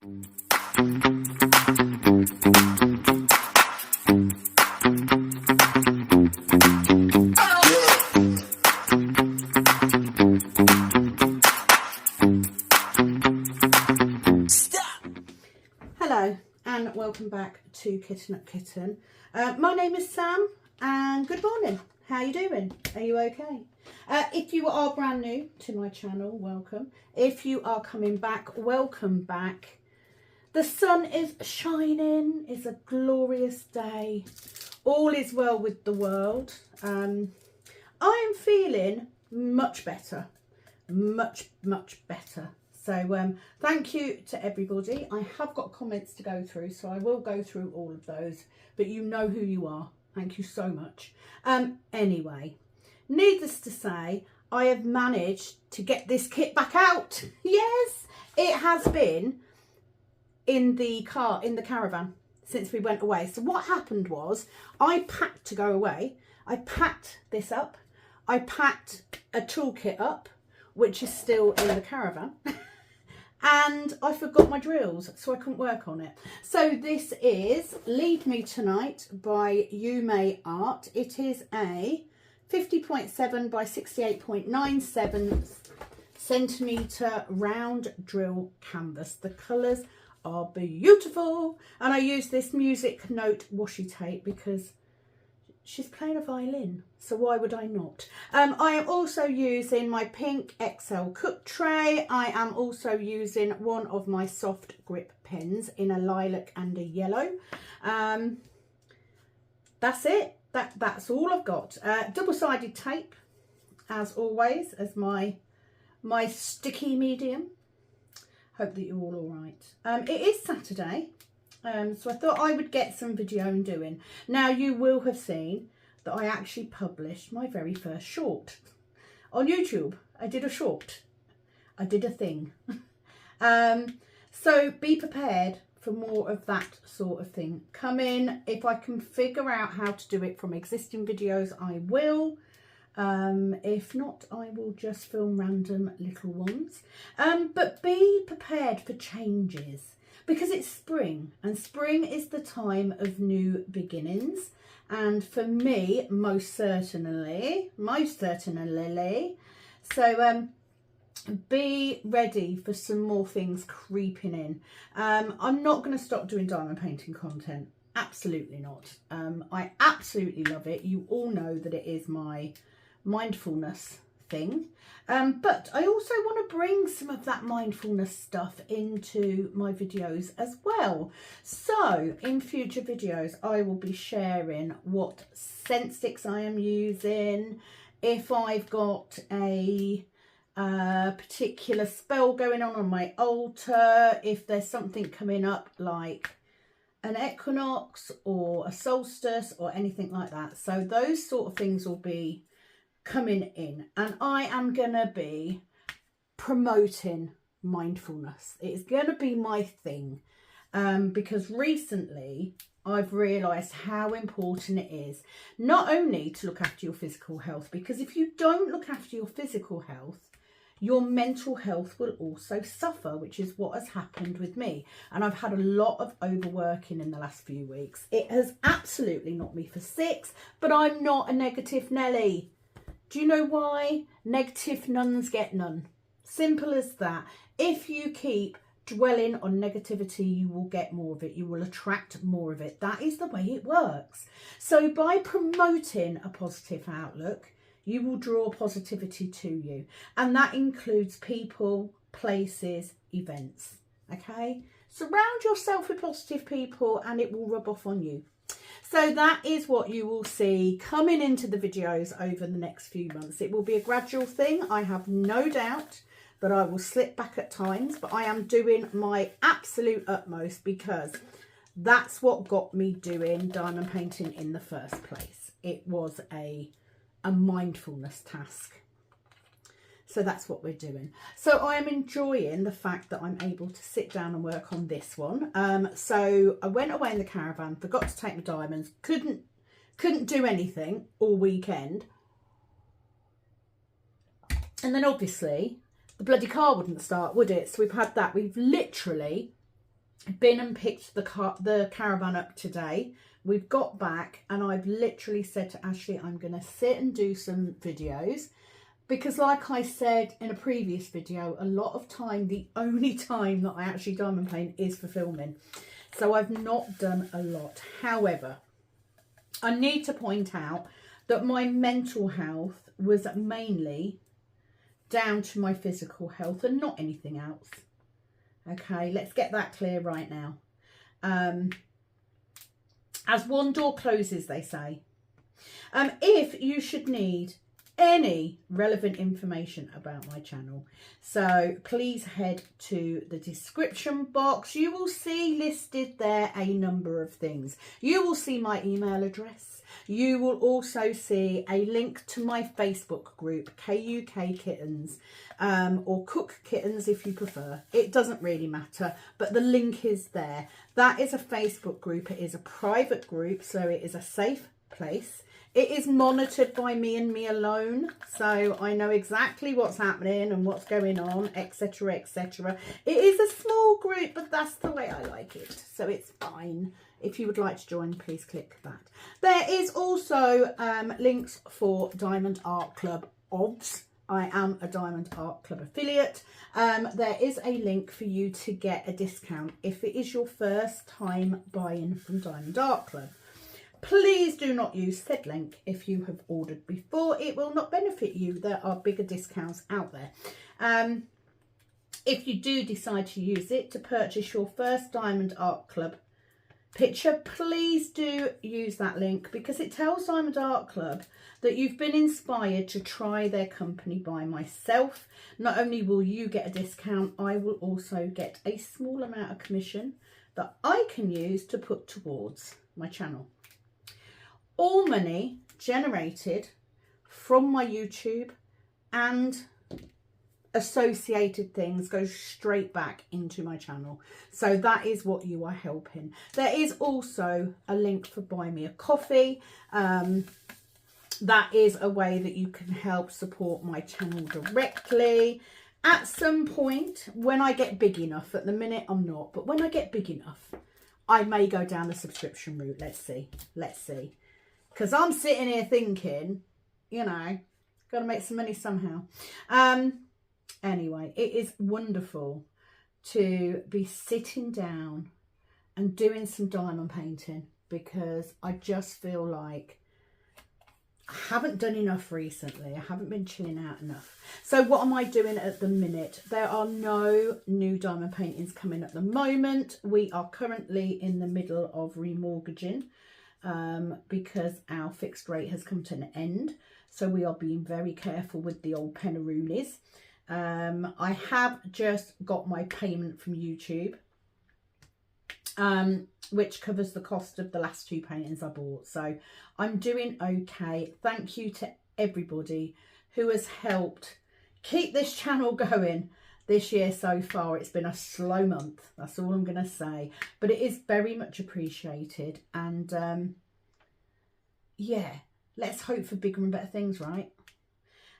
Hello and welcome back to Kuk Kittens. My name is Sam and good morning. How are you doing? Are you okay? If you are brand new to my channel, welcome. If you are coming back, welcome back. The sun is shining. It's a glorious day. All is well with the world. I am feeling much better. Much better. So thank you to everybody. I have got comments to go through, so I will go through all of those, but you know who you are. Thank you so much. Anyway, needless to say, I have managed to get this kit back out. Yes, it has been in the car, in the caravan, since we went away. So what happened was I packed to go away. I packed this up. I packed a toolkit up, which is still in the caravan. And I forgot my drills, so I couldn't work on it. So this is Lead Me Tonight by Yuumei Art. It is a 50.7 by 68.97 centimetre round drill canvas. The colours are beautiful. And I use this music note washi tape because she's playing a violin, so why would I not? I am also using my pink XL cook tray. I am also using one of my soft grip pens in a lilac and a yellow. That's it. That's all I've got. Double-sided tape, as always, as my sticky medium. Hope that you're all right. It is Saturday. So I thought I would get some video doing. Now you will have seen that I actually published my very first short on YouTube. I did a short. I did a thing. So be prepared for more of that sort of thing coming. If I can figure out how to do it from existing videos, I will. If not, I will just film random little ones. But be prepared for changes. Because it's spring, and spring is the time of new beginnings. And for me, most certainly. So be ready for some more things creeping in. I'm not going to stop doing diamond painting content. Absolutely not. I absolutely love it. You all know that it is my mindfulness thing. But I also want to bring some of that mindfulness stuff into my videos as well. So in future videos, I will be sharing what scent sticks I am using, if I've got a particular spell going on my altar, if there's something coming up like an equinox or a solstice or anything like that. So those sort of things will be coming in, and I am gonna be promoting mindfulness. It's gonna be my thing, because recently I've realized how important it is not only to look after your physical health, because if you don't look after your physical health, your mental health will also suffer, which is what has happened with me. And I've had a lot of overworking in the last few weeks. It has absolutely knocked me for six, but I'm not a negative Nelly. Do you know why? Negative nuns get none. Simple as that. If you keep dwelling on negativity, you will get more of it. You will attract more of it. That is the way it works. So by promoting a positive outlook, you will draw positivity to you. And that includes people, places, events. Okay? Surround yourself with positive people and it will rub off on you. So that is what you will see coming into the videos over the next few months. It will be a gradual thing. I have no doubt that I will slip back at times, but I am doing my absolute utmost because that's what got me doing diamond painting in the first place. It was a mindfulness task. So that's what we're doing. So I am enjoying the fact that I'm able to sit down and work on this one. So I went away in the caravan, forgot to take my diamonds, couldn't do anything all weekend. And then obviously the bloody car wouldn't start, would it? So we've had that. We've literally been and picked the caravan up today. We've got back and I've literally said to Ashley, I'm going to sit and do some videos, because like I said in a previous video, a lot of time, the only time that I actually diamond paint is for filming. So I've not done a lot. However, I need to point out that my mental health was mainly down to my physical health and not anything else. Okay, let's get that clear right now. As one door closes, they say. If you should need any relevant information about my channel, so please head to the description box. You will see listed there a number of things. You will see my email address. You will also see a link to my Facebook group, Kuk Kittens, or Kuk Kittens if you prefer. It doesn't really matter, but the link is there. That is a Facebook group. It is a private group, so it is a safe place. It is monitored by me and me alone, so I know exactly what's happening and what's going on, etc, etc. It is a small group, but that's the way I like it, so it's fine. If you would like to join, please click that. There is also links for Diamond Art Club OBS. I am a Diamond Art Club affiliate. There is a link for you to get a discount if it is your first time buying from Diamond Art Club. Please do not use said link if you have ordered before. It will not benefit you. There are bigger discounts out there. If you do decide to use it to purchase your first Diamond Art Club picture, please do use that link, because it tells Diamond Art Club that you've been inspired to try their company by myself. Not only will you get a discount, I will also get a small amount of commission that I can use to put towards my channel. All money generated from my YouTube and associated things goes straight back into my channel, so that is what you are helping. There is also a link for buy me a coffee. That is a way that you can help support my channel directly. At some point when I get big enough, at the minute I'm not, but when I get big enough, I may go down the subscription route. Let's see, because I'm sitting here thinking, you know, got to make some money somehow. Anyway, it is wonderful to be sitting down and doing some diamond painting, because I just feel like I haven't done enough recently. I haven't been chilling out enough. So what am I doing at the minute? There are no new diamond paintings coming at the moment. We are currently in the middle of remortgaging because our fixed rate has come to an end. So we are being very careful with the old pennaroonies. I have just got my payment from YouTube, which covers the cost of the last two paintings I bought. So I'm doing okay. Thank you to everybody who has helped keep this channel going this year so far. It's been a slow month. That's all I'm going to say. But it is very much appreciated. And yeah, let's hope for bigger and better things, right?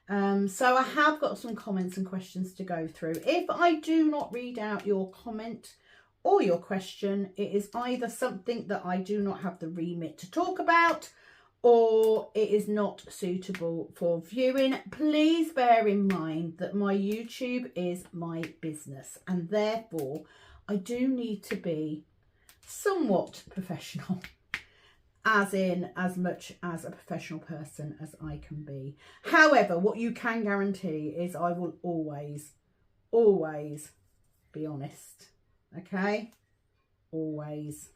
So I have got some comments and questions to go through. If I do not read out your comment or your question, it is either something that I do not have the remit to talk about, or it is not suitable for viewing. Please bear in mind that my YouTube is my business, and therefore I do need to be somewhat professional. As in, as much as a professional person as I can be. However, what you can guarantee is I will always be honest. Okay? Always.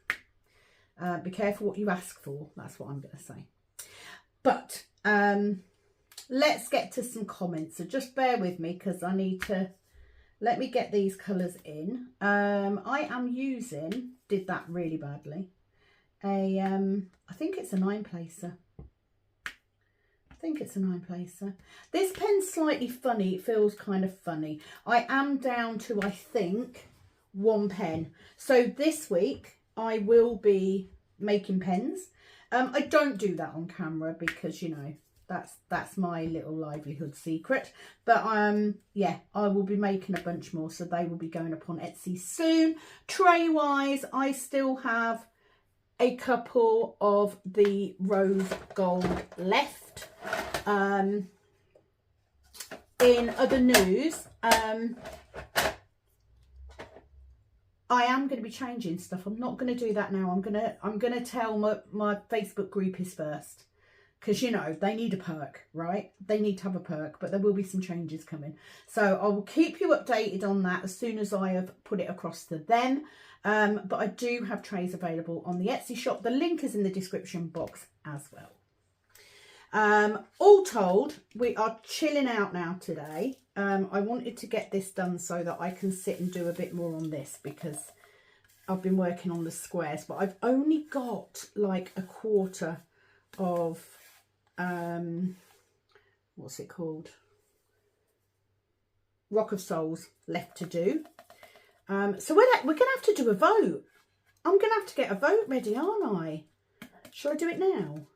Be careful what you ask for. That's what I'm going to say. But let's get to some comments. So just bear with me, because I need to... Let me get these colours in. I am using... Did that really badly. I think it's a 9-placer. This pen's slightly funny. It feels kind of funny. I am down to, I think, 1 pen. So this week I will be making pens. I don't do that on camera because, you know, That's my little livelihood secret. But yeah, I will be making a bunch more, so they will be going up on Etsy soon. Tray wise, I still have a couple of the rose gold left. In other news, I am going to be changing stuff. I'm not going to do that now. I'm going to tell my Facebook groupies first, because you know they need a perk, right? They need to have a perk, but there will be some changes coming. So I will keep you updated on that as soon as I have put it across to them. But I do have trays available on the Etsy shop. The link is in the description box as well. All told, we are chilling out now today. I wanted to get this done so that I can sit and do a bit more on this, because I've been working on the squares, but I've only got like a quarter of what's it called, Rock of Souls left to do. So we're gonna have to do a vote. I'm gonna have to get a vote ready, aren't I? Shall I do it now?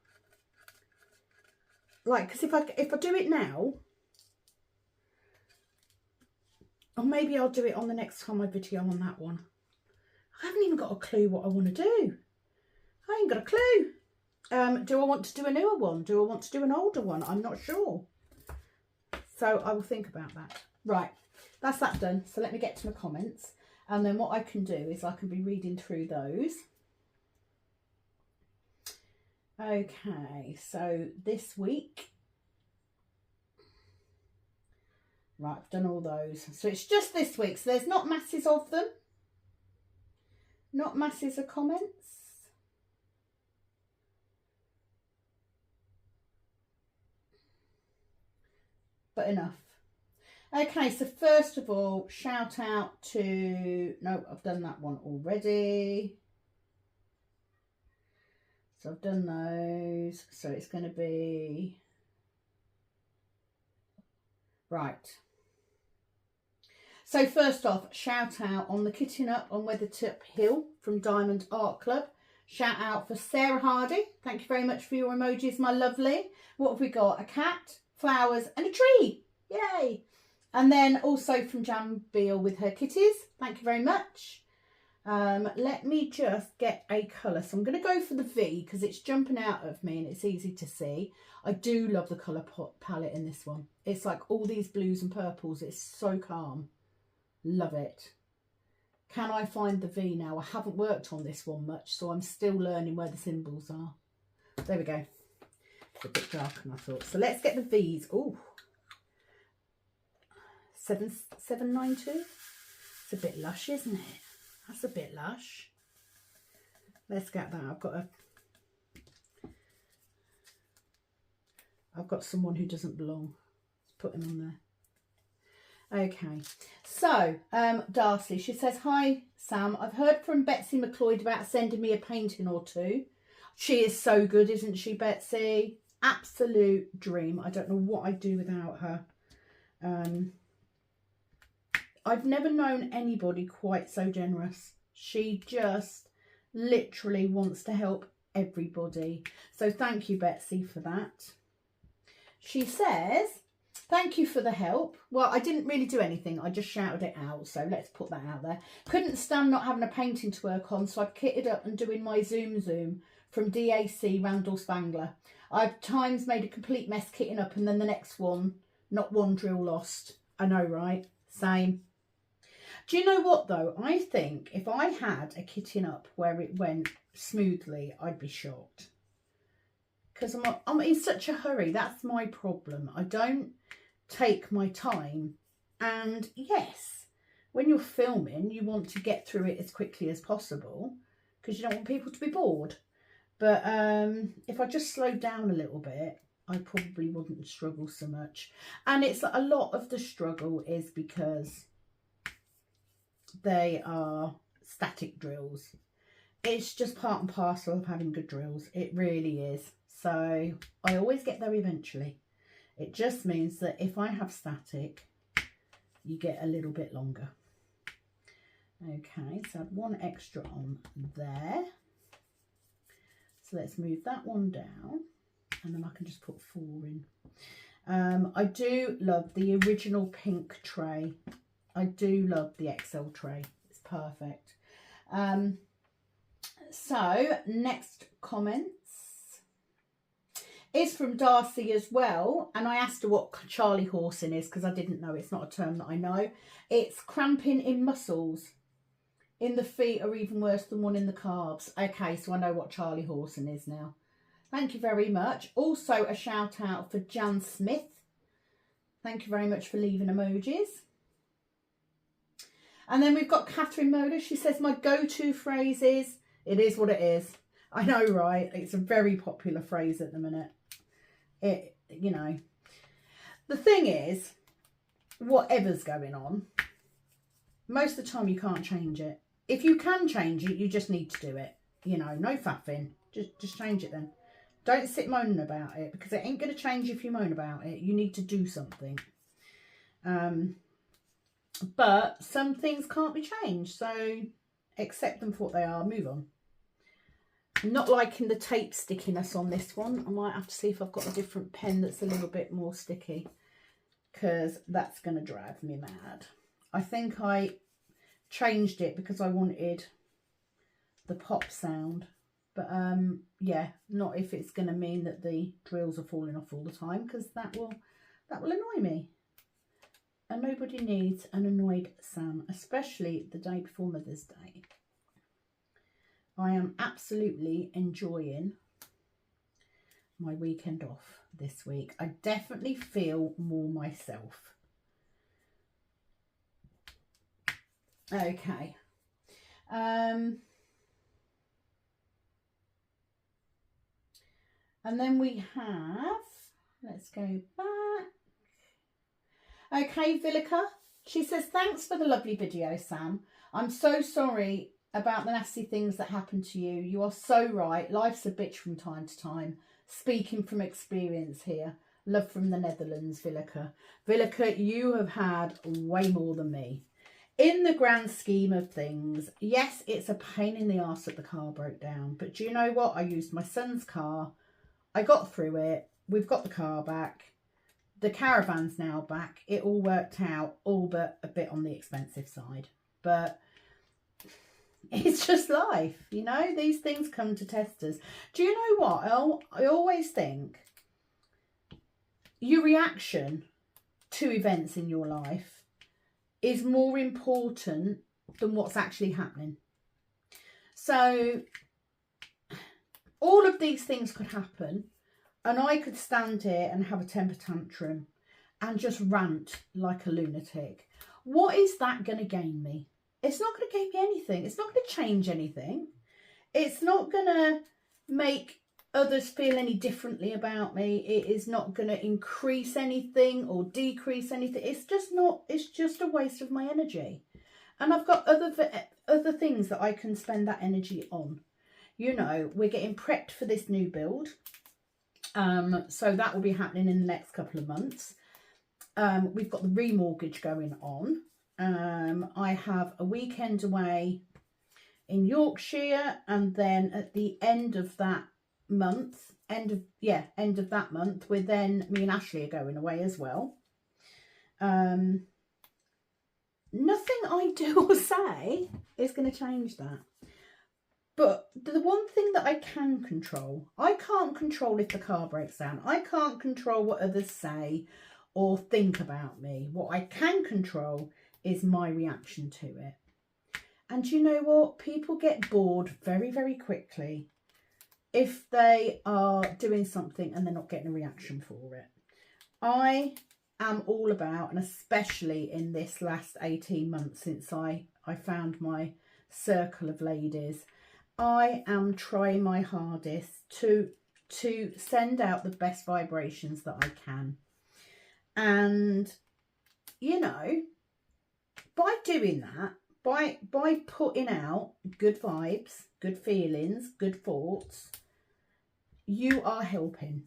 Like, because if I do it now, or maybe I'll do it on the next time I video on that one. I haven't even got a clue what I want to do. I ain't got a clue. Do I want to do a newer one? Do I want to do an older one? I'm not sure. So I will think about that. Right, that's that done. So let me get to my comments. And then what I can do is I can be reading through those. Okay, so this week, right, I've done all those. So it's just this week. So there's not masses of them. Not masses of comments. But enough. Okay, so first of all, shout out to... No, I've done that one already. So I've done those. So it's going to be... Right. So first off, shout out on the Kitting Up on Weathertop Hill from Diamond Art Club. Shout out for Sarah Hardy. Thank you very much for your emojis, my lovely. What have we got? A cat, flowers and a tree. Yay. And then also from Jan Beale with her kitties. Thank you very much. Let me just get a colour. So I'm going to go for the V because it's jumping out of me and it's easy to see. I do love the colour palette in this one. It's like all these blues and purples. It's so calm. Love it. Can I find the V now? I haven't worked on this one much, so I'm still learning where the symbols are. There we go. It's a bit darker than I thought. So let's get the V's. Oh, 792. It's a bit lush, isn't it? That's a bit lush. Let's get that. I've got someone who doesn't belong. Let's put him on there. Okay, so Darcy, she says, hi Sam, I've heard from Betsy McLeod about sending me a painting or two. She is so good, isn't she, Betsy? Absolute dream. I don't know what I'd do without her. I've never known anybody quite so generous. She just literally wants to help everybody. So thank you, Betsy, for that. She says, thank you for the help. Well, I didn't really do anything. I just shouted it out. So let's put that out there. Couldn't stand not having a painting to work on. So I've kitted up and doing my Zoom from DAC Randall Spangler. I've times made a complete mess kitting up and then the next one, not one drill lost. I know, right? Same. Do you know what though? I think if I had a kitting up where it went smoothly, I'd be shocked. Because I'm in such a hurry. That's my problem. I don't take my time. And yes, when you're filming, you want to get through it as quickly as possible because you don't want people to be bored. But if I just slowed down a little bit, I probably wouldn't struggle so much. And it's a lot of the struggle is because they are static drills. It's just part and parcel of having good drills. It really is. So I always get there eventually. It just means that if I have static, you get a little bit longer. Okay, so I have one extra on there. So let's move that one down. and then I can just put 4 in. I do love the original pink tray. I do love the XL tray. It's perfect. So next comments is from Darcy as well, and I asked her what Charlie horsing is because I didn't know. It's not a term that I know. It's cramping in muscles in the feet, or even worse than one in the calves. Okay, so I know what Charlie horsing is now. Thank you very much. Also a shout out for Jan Smith. Thank you very much for leaving emojis. And then we've got Catherine Moda. She says, my go-to phrase is, it is what it is. I know, right? It's a very popular phrase at the minute. It, you know. The thing is, whatever's going on, most of the time you can't change it. If you can change it, you just need to do it. You know, no faffing. Just change it then. Don't sit moaning about it, because it ain't going to change if you moan about it. You need to do something. But some things can't be changed, so accept them for what they are. Move on. I'm not liking the tape stickiness on this one. I might have to see if I've got a different pen that's a little bit more sticky, because that's going to drive me mad. I think I changed it because I wanted the pop sound. But yeah, not if it's going to mean that the drills are falling off all the time, because that will annoy me. And nobody needs an annoyed Sam, especially the day before Mother's Day. I am absolutely enjoying my weekend off this week. I definitely feel more myself. Okay. And then we have, let's go back. Okay, Villica, she says, thanks for the lovely video, Sam. I'm so sorry about the nasty things that happened to you. You are so right. Life's a bitch from time to time. Speaking from experience here. Love from the Netherlands, Villica. Villica, you have had way more than me. In the grand scheme of things, yes, it's a pain in the arse that the car broke down. But do you know what? I used my son's car. I got through it. We've got the car back. The caravan's now back. It all worked out, all but a bit on the expensive side. But it's just life, you know? These things come to test us. Do you know what? I always think your reaction to events in your life is more important than what's actually happening. So all of these things could happen, and I could stand here and have a temper tantrum and just rant like a lunatic. What is that going to gain me? It's not going to gain me anything. It's not going to change anything. It's not going to make others feel any differently about me. It is not going to increase anything or decrease anything. It's just not. It's just a waste of my energy. And I've got other things that I can spend that energy on. You know, we're getting prepped for this new build. So that will be happening in the next couple of months. We've got the remortgage going on. I have a weekend away in Yorkshire, and then at the end of that month, end of that month, me and Ashley are going away as well. Nothing I do or say is going to change that. But the one thing that I can control, I can't control if the car breaks down. I can't control what others say or think about me. What I can control is my reaction to it. And you know what? People get bored very, very quickly if they are doing something and they're not getting a reaction for it. I am all about, and especially in this last 18 months since I found my circle of ladies, I am trying my hardest to send out the best vibrations that I can. And, you know, by doing that, by putting out good vibes, good feelings, good thoughts, you are helping.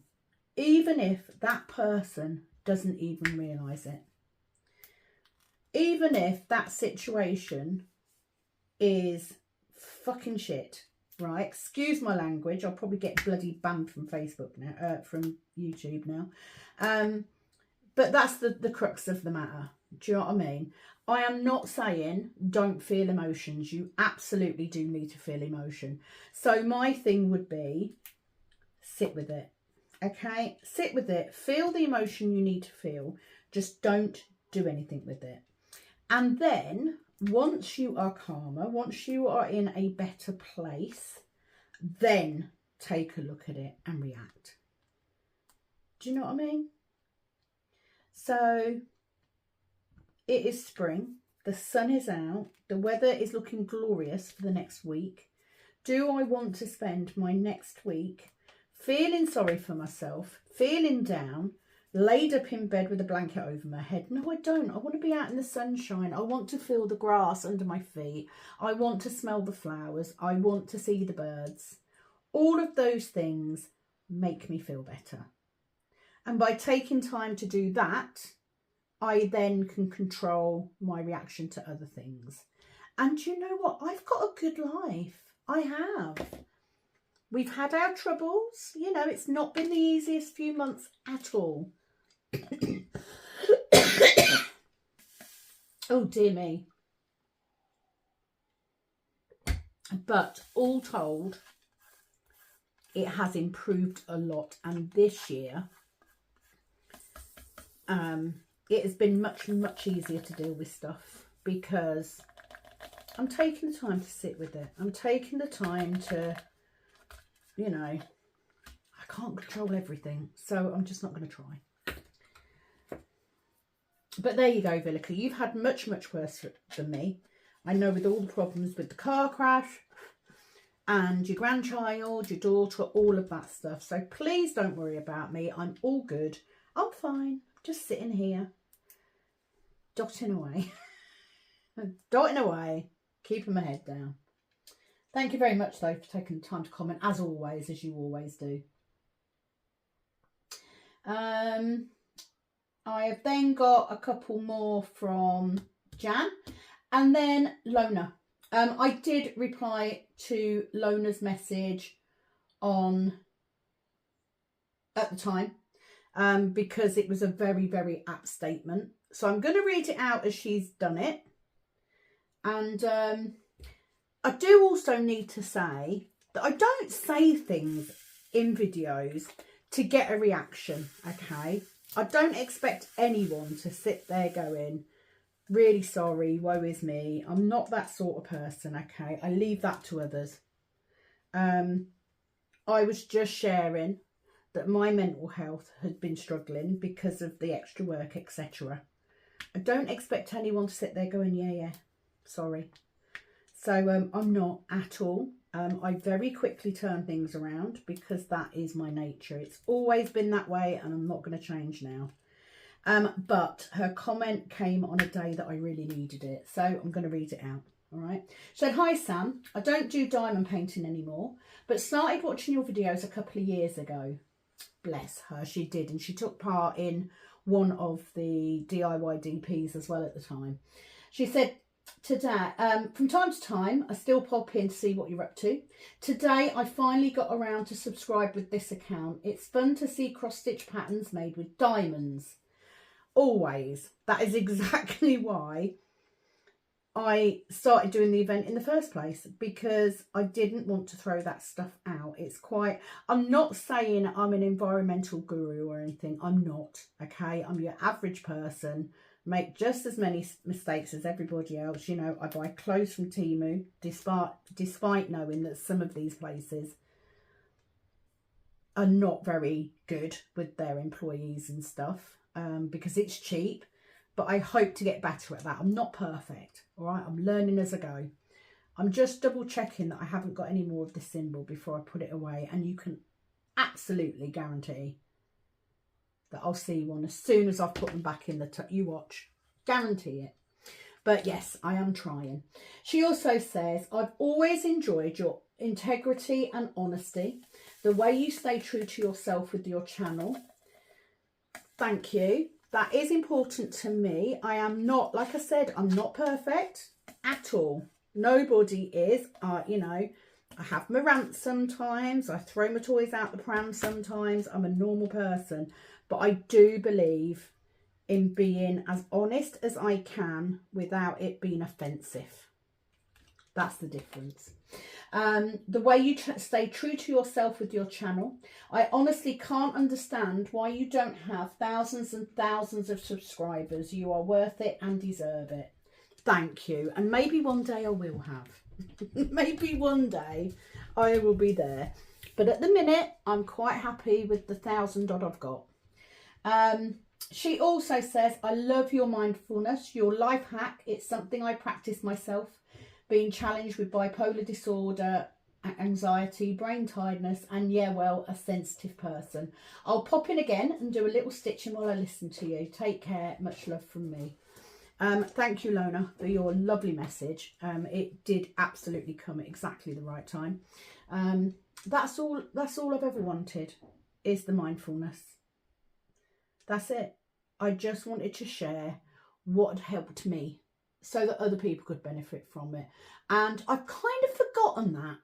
Even if that person doesn't even realise it. Even if that situation is fucking shit, right? Excuse my language. I'll probably get bloody banned from Facebook now, from YouTube now. But that's the crux of the matter. Do you know what I mean? I am not saying don't feel emotions. You absolutely do need to feel emotion. So my thing would be sit with it. Okay? Sit with it. Feel the emotion you need to feel. Just don't do anything with it. And then once you are calmer, once you are in a better place, then take a look at it and react. Do you know what I mean? So it is spring, the sun is out, the weather is looking glorious for the next week. Do I want to spend my next week feeling sorry for myself, feeling down, laid up in bed with a blanket over my head? No, I don't. I want to be out in the sunshine. I want to feel the grass under my feet. I want to smell the flowers. I want to see the birds. All of those things make me feel better. And by taking time to do that, I then can control my reaction to other things. And you know what? I've got a good life. I have. We've had our troubles. You know, it's not been the easiest few months at all. Oh, dear me. But all told, it has improved a lot. And this year, it has been much easier to deal with stuff because I'm taking the time to sit with it. I'm taking the time to, you know, I can't control everything, so I'm just not going to try. But there you go, Villica. You've had much worse than me. I know, with all the problems with the car crash and your grandchild, your daughter, all of that stuff. So please don't worry about me. I'm all good. I'm fine. Just sitting here, dotting away, dotting away, keeping my head down. Thank you very much, though, for taking the time to comment, as always, as you always do. I have then got a couple more from Jan, and then Lona. I did reply to Lona's message at the time. Because it was a very apt statement. So I'm going to read it out as she's done it. And I do also need to say that I don't say things in videos to get a reaction, okay? I don't expect anyone to sit there going, really sorry, woe is me. I'm not that sort of person, okay? I leave that to others. I was just sharing that my mental health had been struggling because of the extra work, etc. I don't expect anyone to sit there going, yeah, sorry. So I'm not at all. I very quickly turn things around because that is my nature. It's always been that way and I'm not going to change now. But her comment came on a day that I really needed it. So I'm going to read it out. All right. She said, hi, Sam. I don't do diamond painting anymore, but started watching your videos a couple of years ago. Bless her, she did, and she took part in one of the DIY DPs as well at the time. She said, today, from time to time, I still pop in to see what you're up to. Today, I finally got around to subscribe with this account. It's fun to see cross-stitch patterns made with diamonds. Always. That is exactly why I started doing the event in the first place, because I didn't want to throw that stuff out. It's quite, I'm not saying I'm an environmental guru or anything. I'm not, okay? I'm your average person, make just as many mistakes as everybody else. You know, I buy clothes from Temu, despite knowing that some of these places are not very good with their employees and stuff, because it's cheap. But I hope to get better at that. I'm not perfect, all right? I'm learning as I go. I'm just double checking that I haven't got any more of this symbol before I put it away. And you can absolutely guarantee that I'll see one as soon as I've put them back in the you watch. Guarantee it. But yes, I am trying. She also says, I've always enjoyed your integrity and honesty, the way you stay true to yourself with your channel. Thank you. That is important to me. I am not, like I said, I'm not perfect at all. Nobody is. You know, I have my rants sometimes. I throw my toys out the pram sometimes. I'm a normal person. But I do believe in being as honest as I can without it being offensive. That's the difference. The way you stay true to yourself with your channel. I honestly can't understand why you don't have thousands and thousands of subscribers. You are worth it and deserve it. Thank you. And maybe one day I will have. Maybe one day I will be there. But at the minute, I'm quite happy with the 1,000 odd I've got. She also says, I love your mindfulness, your life hack. It's something I practice myself. Being challenged with bipolar disorder, anxiety, brain tiredness, and yeah, well, a sensitive person. I'll pop in again and do a little stitching while I listen to you. Take care. Much love from me. Thank you, Lona, for your lovely message. It did absolutely come at exactly the right time. That's all I've ever wanted, is the mindfulness. That's it. I just wanted to share what had helped me so that other people could benefit from it. And I've kind of forgotten that.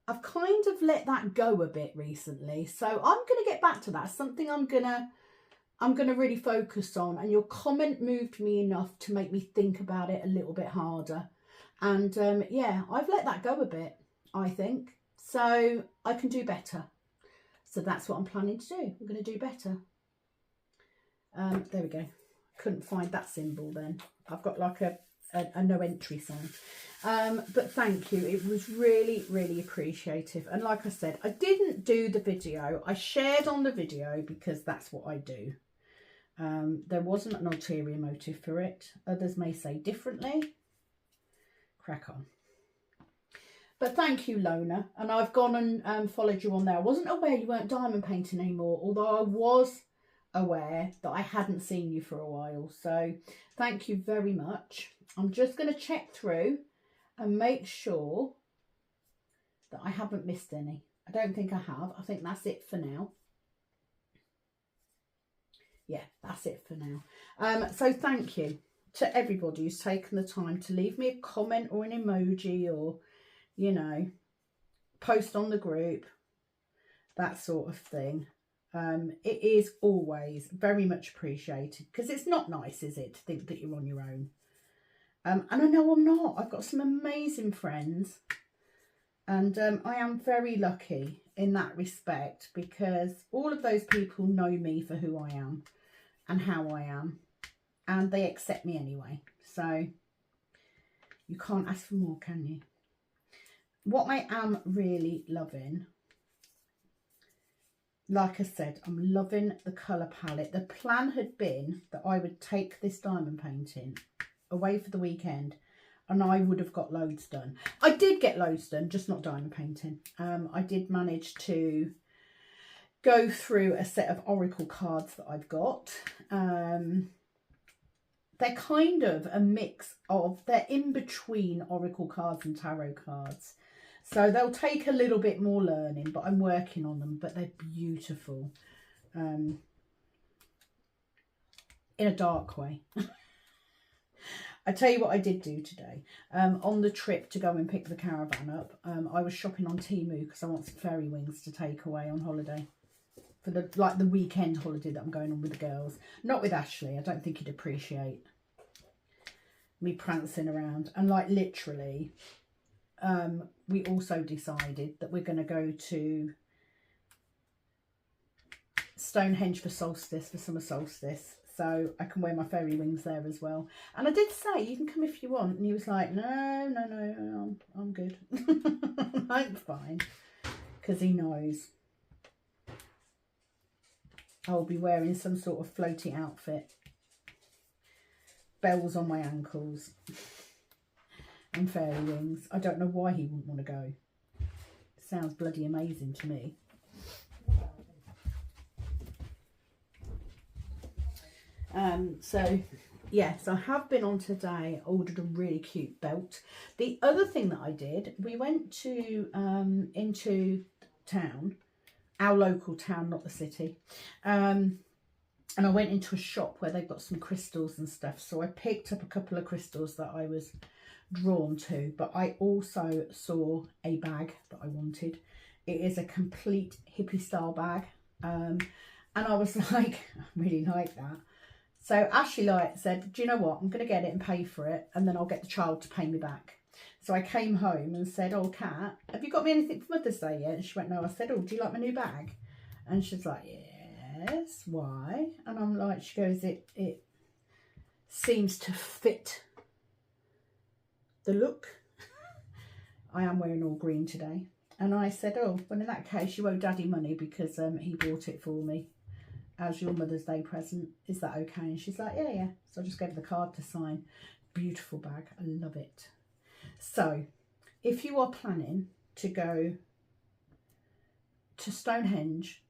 I've kind of let that go a bit recently. So I'm going to get back to that. Something I'm going to really focus on. And your comment moved me enough to make me think about it a little bit harder. And yeah, I've let that go a bit, I think. So I can do better. So that's what I'm planning to do. I'm going to do better. There we go. Couldn't find that symbol then. I've got like a no entry sign. But thank you. It was really, really appreciative. And like I said, I didn't do the video. I shared on the video because that's what I do. There wasn't an ulterior motive for it. Others may say differently. Crack on. But thank you, Lona. And I've gone and followed you on there. I wasn't aware you weren't diamond painting anymore, although I was aware that I hadn't seen you for a while. So thank you very much. I'm just going to check through and make sure that I haven't missed any. I don't think I have. I think that's it for now. Yeah, that's it for now. So thank you to everybody who's taken the time to leave me a comment or an emoji, or, you know, post on the group, that sort of thing. It is always very much appreciated, because it's not nice, is it, to think that you're on your own. And I know I'm not. I've got some amazing friends, and I am very lucky in that respect, because all of those people know me for who I am and how I am, and they accept me anyway. So you can't ask for more, can you? What I am really loving, like I said, I'm loving the colour palette. The plan had been that I would take this diamond painting away for the weekend and I would have got loads done. I did get loads done, just not diamond painting. I did manage to go through a set of oracle cards that I've got. They're kind of a mix of, they're in between oracle cards and tarot cards. So they'll take a little bit more learning, but I'm working on them. But they're beautiful, in a dark way. I tell you what I did do today. On the trip to go and pick the caravan up, I was shopping on Temu because I want some fairy wings to take away on holiday. For the weekend holiday that I'm going on with the girls. Not with Ashley. I don't think he'd appreciate me prancing around. And like literally... we also decided that we're going to go to Stonehenge for solstice, for summer solstice, so I can wear my fairy wings there as well. And I did say, you can come if you want, and he was like, no, I'm good. I'm fine, because he knows I'll be wearing some sort of floaty outfit, bells on my ankles and fairy wings. I don't know why he wouldn't want to go. Sounds bloody amazing to me. So yes, I have been on today, ordered a really cute belt. The other thing that I did, we went to into town, our local town, not the city, and I went into a shop where they've got some crystals and stuff. So I picked up a couple of crystals that I was drawn to, but I also saw a bag that I wanted. It is a complete hippie style bag, and I was like, I really like that. So Ashley said, do you know what, I'm going to get it and pay for it, and then I'll get the child to pay me back. So I came home and said, oh Kat, have you got me anything for Mother's Day yet? And she went, no. I said, oh, do you like my new bag? And she's like, yes, why? And I'm like, she goes, it seems to fit the look. I am wearing all green today. And I said, oh, well, in that case, you owe Daddy money because he bought it for me as your Mother's Day present. Is that okay? And she's like, yeah, yeah. So I just gave her the card to sign. Beautiful bag. I love it. So if you are planning to go to Stonehenge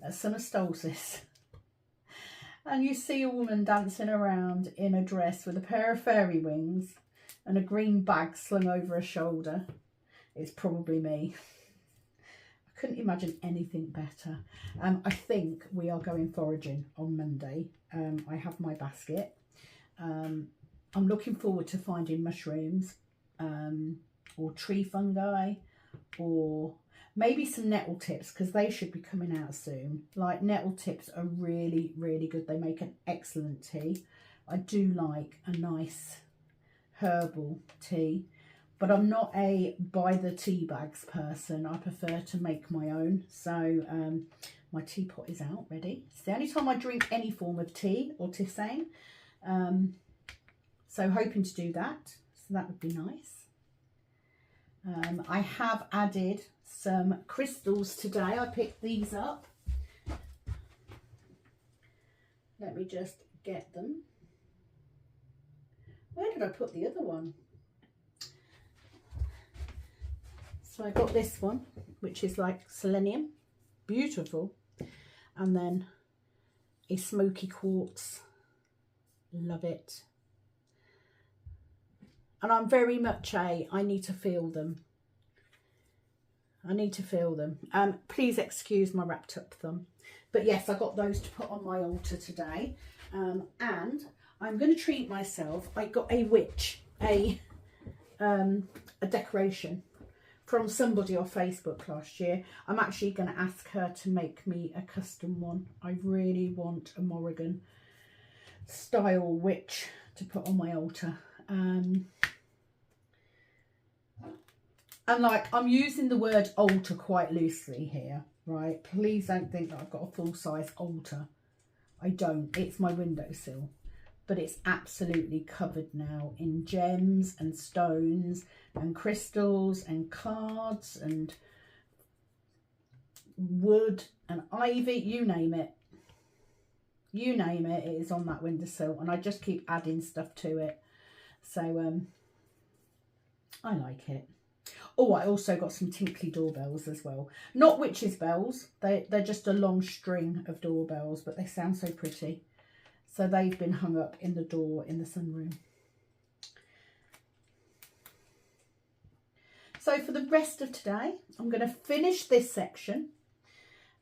at summer solstice and you see a woman dancing around in a dress with a pair of fairy wings and a green bag slung over her shoulder, it's probably me. I couldn't imagine anything better. I think we are going foraging on Monday. I have my basket. I'm looking forward to finding mushrooms or tree fungi, or maybe some nettle tips, because they should be coming out soon. Like, nettle tips are really, really good. They make an excellent tea. I do like a nice herbal tea, but I'm not a buy the tea bags person. I prefer to make my own. So my teapot is out ready. It's the only time I drink any form of tea or tisane. So hoping to do that. So that would be nice. I have added some crystals today. I picked these up. Let me just get them. Where did I put the other one? So I got this one, which is like selenium. Beautiful. And then a smoky quartz. Love it. And I'm very much I need to feel them. I need to feel them. Please excuse my wrapped up thumb. But yes, I got those to put on my altar today. And I'm going to treat myself. I got a witch, a decoration from somebody off Facebook last year. I'm actually going to ask her to make me a custom one. I really want a Morrigan style witch to put on my altar. And like, I'm using the word altar quite loosely here, right? Please don't think that I've got a full-size altar. I don't. It's my windowsill. But it's absolutely covered now in gems and stones and crystals and cards and wood and ivy, you name it. You name it, it is on that windowsill, and I just keep adding stuff to it. So I like it. Oh, I also got some tinkly doorbells as well. Not witches' bells. They're just a long string of doorbells, but they sound so pretty. So they've been hung up in the door in the sunroom. So for the rest of today, I'm going to finish this section.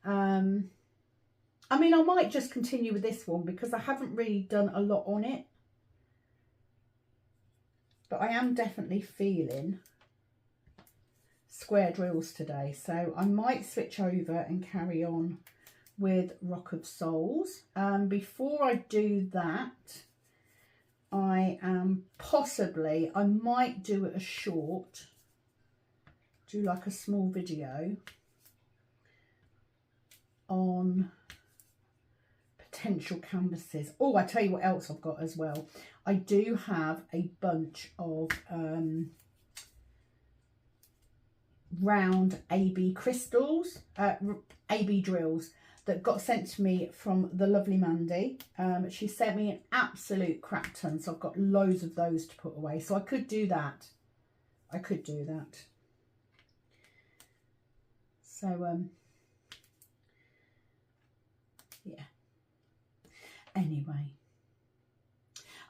I mean, I might just continue with this one because I haven't really done a lot on it. But I am definitely feeling square drills today. So I might switch over and carry on with Rock of Souls. Before I do that, I might do it a short, do like a small video on potential canvases. Oh, I tell you what else I've got as well. I do have a bunch of round AB crystals, AB drills that got sent to me from the lovely Mandy. She sent me an absolute crap ton, so I've got loads of those to put away. So I could do that. I could do that. So yeah. Anyway,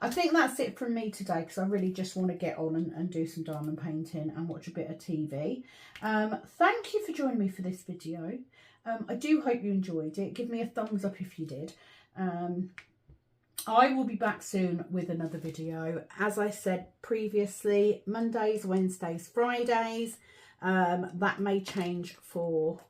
I think that's it from me today, because I really just want to get on and do some diamond painting and watch a bit of TV. Thank you for joining me for this video. I do hope you enjoyed it. Give me a thumbs up if you did. I will be back soon with another video. As I said previously, Mondays, Wednesdays, Fridays. That may change for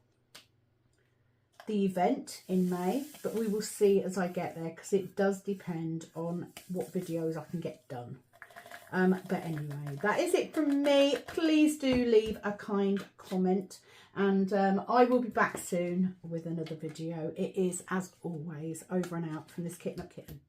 the event in May, but we will see as I get there, because it does depend on what videos I can get done. But anyway, that is it from me. Please do leave a kind comment, and I will be back soon with another video. It is, as always, over and out from this Kit Nut Kitten.